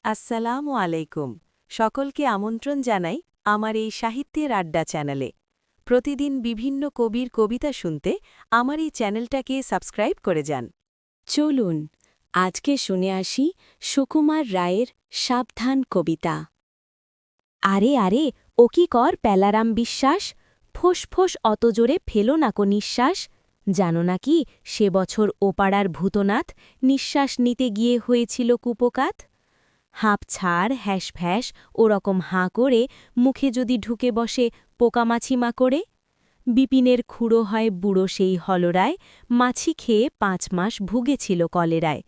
আসসালামু আলাইকুম। সকলকে আমন্ত্রণ জানাই আমার এই সাহিত্যের আড্ডা চ্যানেলে। প্রতিদিন বিভিন্ন কবির কবিতা শুনতে আমার এই চ্যানেলটাকে সাবস্ক্রাইব করে যান। চলুন আজকে শুনে আসি সুকুমার রায়ের সাবধান কবিতা। আরে আরে ও কি কর প্যালারাম বিশ্বাস, ফোঁস অত জোরে ফেলো নাকো নিঃশ্বাস। জানো নাকি সে বছর ওপাড়ার ভূতনাথ নিঃশ্বাস নিতে গিয়ে হয়েছিল কুপোকাত। হাঁপ ছাড় হ্যাস ফ্যাস ওরকম হাঁ করে মুখে যদি ঢুকে বসে পোকামাছি করে। বিপিনের খুঁড়ো হয় বুড়ো সেই হলরায়, মাছি খেয়ে 5 মাস ভুগেছিল কলেরায়।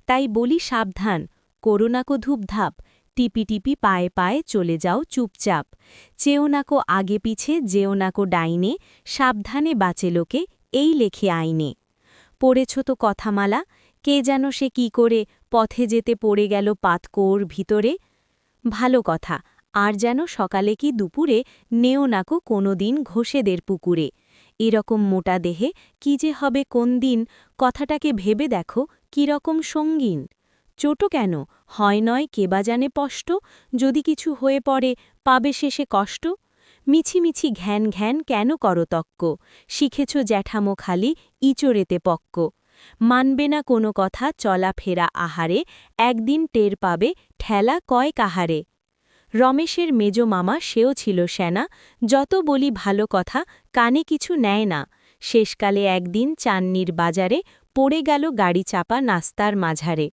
তাই বলি সাবধান, করো নাকো ধূপধাপ, টিপি টিপি পায়ে পায়ে চলে যাও চুপচাপ। চেও নাকো আগে পিছে যেও নাকো ডাইনে, সাবধানে বাঁচে লোকে এই লেখে আইনে। পড়েছ তো কথামালা, কে যেন সে কি করে পথে যেতে পড়ে গেল পাতকোর ভিতরে। ভালো কথা, আর যেন সকালে কি দুপুরে নেও নাকো কোনো দিন ঘোষেদের পুকুরে। এরকম মোটা দেহে কি যে হবে কোন দিন, কথাটাকে ভেবে দেখো কিরকম সঙ্গীন। চোটো কেন, হয় নয় কেবা জানে পষ্ট, যদি কিছু হয়ে পড়ে পাবে শেষে কষ্ট। মিছি ঘ্যান ঘ্যান কেন করতক্ক, শিখেছ জ্যাঠামো খালি ইচড়েতে পক্ক। মানবে না কোনো কথা চলাফেরা আহারে, একদিন টের পাবে ঠেলা কয় কাহারে। রমেশের মেজ মামা সেও ছিল সেনা, যত বলি ভালো কথা কানে কিছু নেয় না। শেষকালে একদিন চান্নির বাজারে পড়ে গেল গাড়ি চাপা নাস্তার মাঝারে।